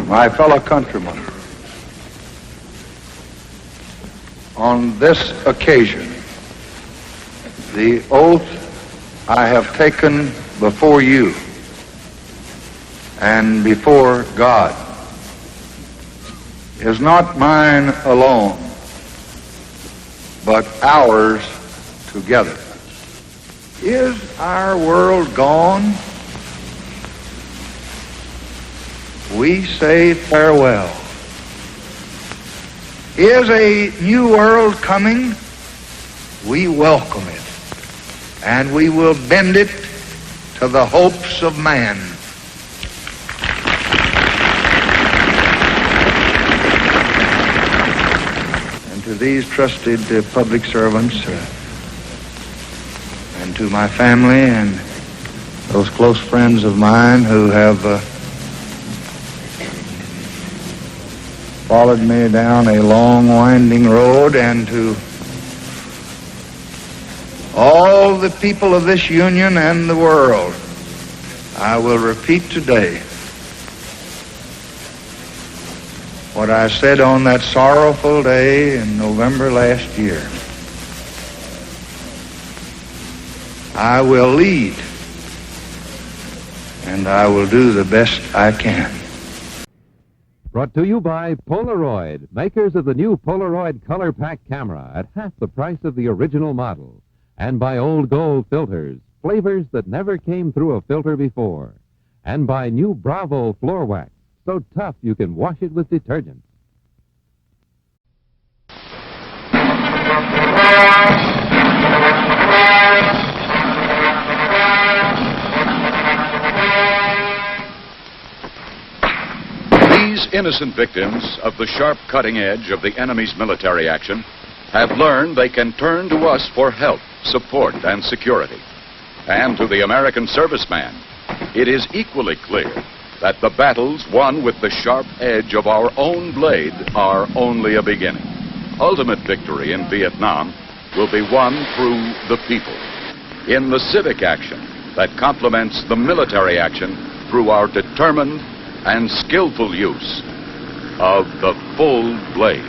my fellow countrymen, on this occasion, the oath I have taken before you and before God is not mine alone, but ours together. Is our world gone? We say farewell. Is a new world coming? We welcome it, and we will bend it to the hopes of man. And to these trusted public servants, and to my family and those close friends of mine who have followed me down a long, winding road, and to all the people of this union and the world, I will repeat today what I said on that sorrowful day in November last year. I will lead, and I will do the best I can. Brought to you by Polaroid, makers of the new Polaroid Color Pack camera at half the price of the original model. And by Old Gold filters, flavors that never came through a filter before. And by new Bravo floor wax, so tough you can wash it with detergent. These innocent victims of the sharp cutting edge of the enemy's military action have learned they can turn to us for help, support, and security. And to the American serviceman, it is equally clear that the battles won with the sharp edge of our own blade are only a beginning. Ultimate victory in Vietnam will be won through the people, in the civic action that complements the military action through our determined and skillful use of the full blade.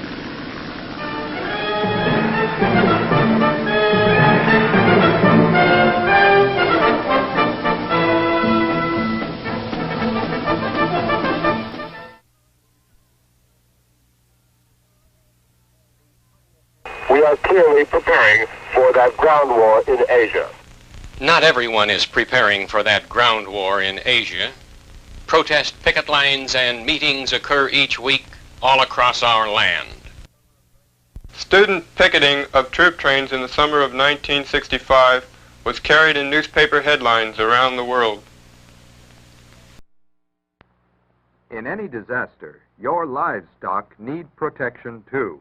We are clearly preparing for that ground war in Asia. Not everyone is preparing for that ground war in Asia. Protest picket lines and meetings occur each week all across our land. Student picketing of troop trains in the summer of 1965 was carried in newspaper headlines around the world. In any disaster, your livestock need protection too.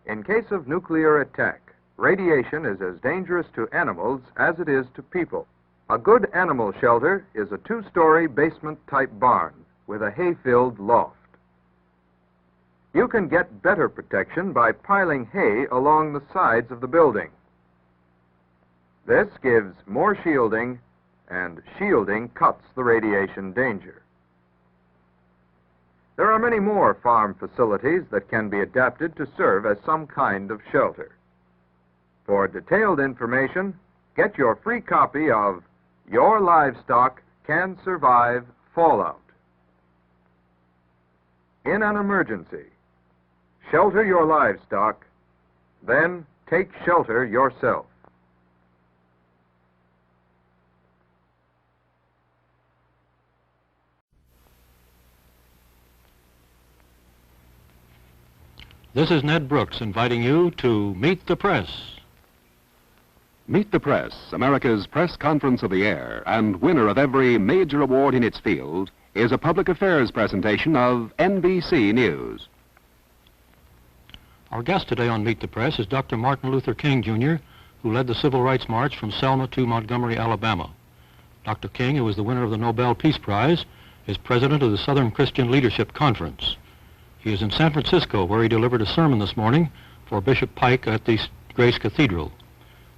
In case of nuclear attack, radiation is as dangerous to animals as it is to people. A good animal shelter is a two-story basement-type barn with a hay-filled loft. You can get better protection by piling hay along the sides of the building. This gives more shielding, and shielding cuts the radiation danger. There are many more farm facilities that can be adapted to serve as some kind of shelter. For detailed information, get your free copy of Your Livestock Can Survive Fallout. In an emergency, shelter your livestock, then take shelter yourself. This is Ned Brooks inviting you to Meet the Press. Meet the Press, America's press conference of the air, and winner of every major award in its field, is a public affairs presentation of NBC News. Our guest today on Meet the Press is Dr. Martin Luther King, Jr., who led the Civil Rights March from Selma to Montgomery, Alabama. Dr. King, who is the winner of the Nobel Peace Prize, is president of the Southern Christian Leadership Conference. He is in San Francisco, where he delivered a sermon this morning for Bishop Pike at the Grace Cathedral.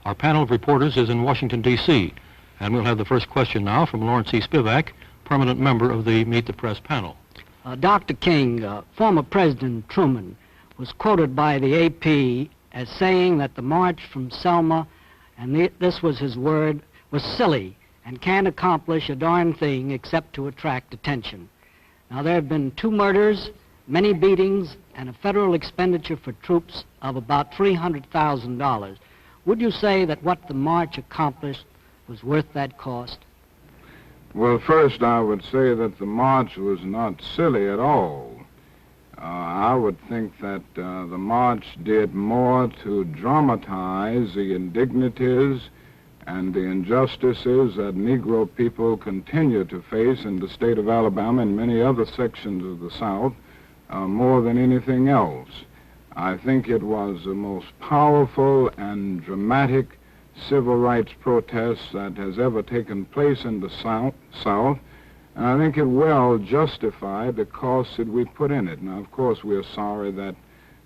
Our panel of reporters is in Washington, D.C., and we'll have the first question now from Lawrence E. Spivak, permanent member of the Meet the Press panel. Dr. King, former President Truman, was quoted by the AP as saying that the march from Selma, and this was his word, was silly and can't accomplish a darn thing except to attract attention. Now, there have been 2 murders, many beatings, and a federal expenditure for troops of about $300,000. Would you say that what the march accomplished was worth that cost? Well, first I would say that the march was not silly at all. I would think that the march did more to dramatize the indignities and the injustices that Negro people continue to face in the state of Alabama and many other sections of the South more than anything else. I think it was the most powerful and dramatic civil rights protest that has ever taken place in the South, and I think it well justified the costs that we put in it. Now, of course, we are sorry that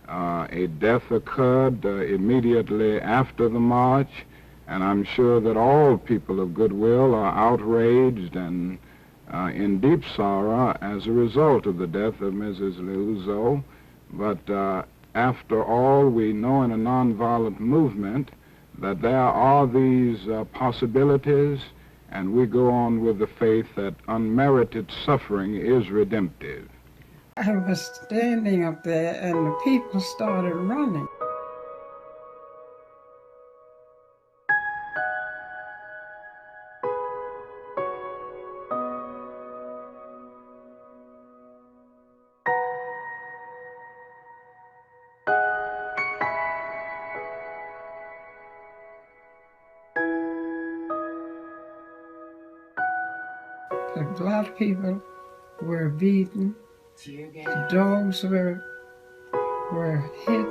a death occurred immediately after the march, and I'm sure that all people of goodwill are outraged and in deep sorrow as a result of the death of Mrs. Liuzzo. But after all, we know in a nonviolent movement that there are these possibilities, and we go on with the faith that unmerited suffering is redemptive. I was standing up there and the people started running. The black people were beaten, the dogs were hit,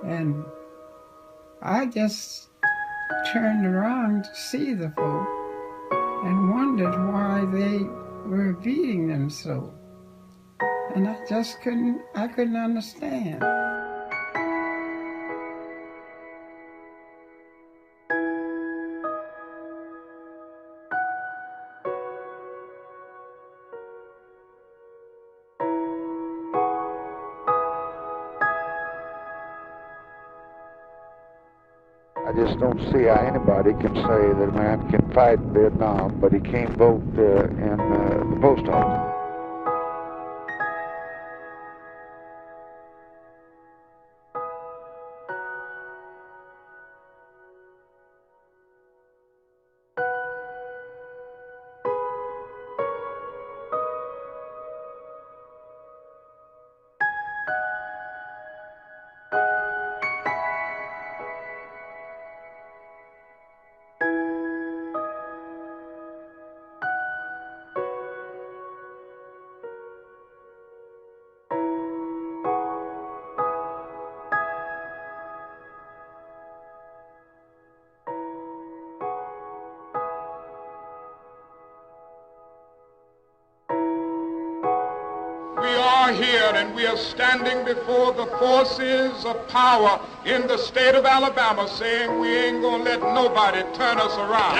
and I just turned around to see the folk and wondered why they were beating them so. And I just couldn't understand. I just don't see how anybody can say that a man can fight in Vietnam, but he can't vote in the post office. We are here and we are standing before the forces of power in the state of Alabama saying we ain't gonna let nobody turn us around.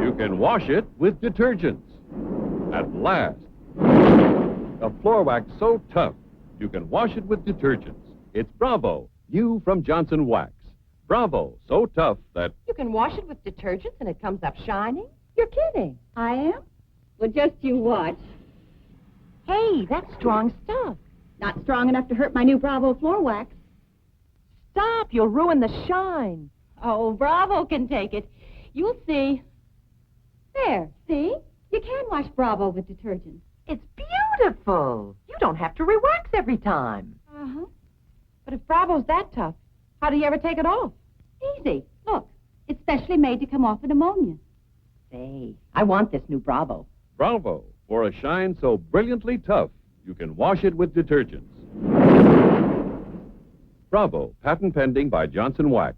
You can wash it with detergents. At last. A floor wax so tough, you can wash it with detergents. It's Bravo, new from Johnson Wax. Bravo, so tough that... You can wash it with detergents and it comes up shining? You're kidding. I am? Well, just you watch. Hey, that's strong stuff. Not strong enough to hurt my new Bravo floor wax. Stop, you'll ruin the shine. Oh, Bravo can take it. You'll see. There, see? You can wash Bravo with detergent. It's beautiful. You don't have to re-wax every time. Uh-huh. But if Bravo's that tough, how do you ever take it off? Easy. Look, it's specially made to come off with ammonia. Say, I want this new Bravo. Bravo, for a shine so brilliantly tough, you can wash it with detergents. Bravo, patent pending by Johnson Wax.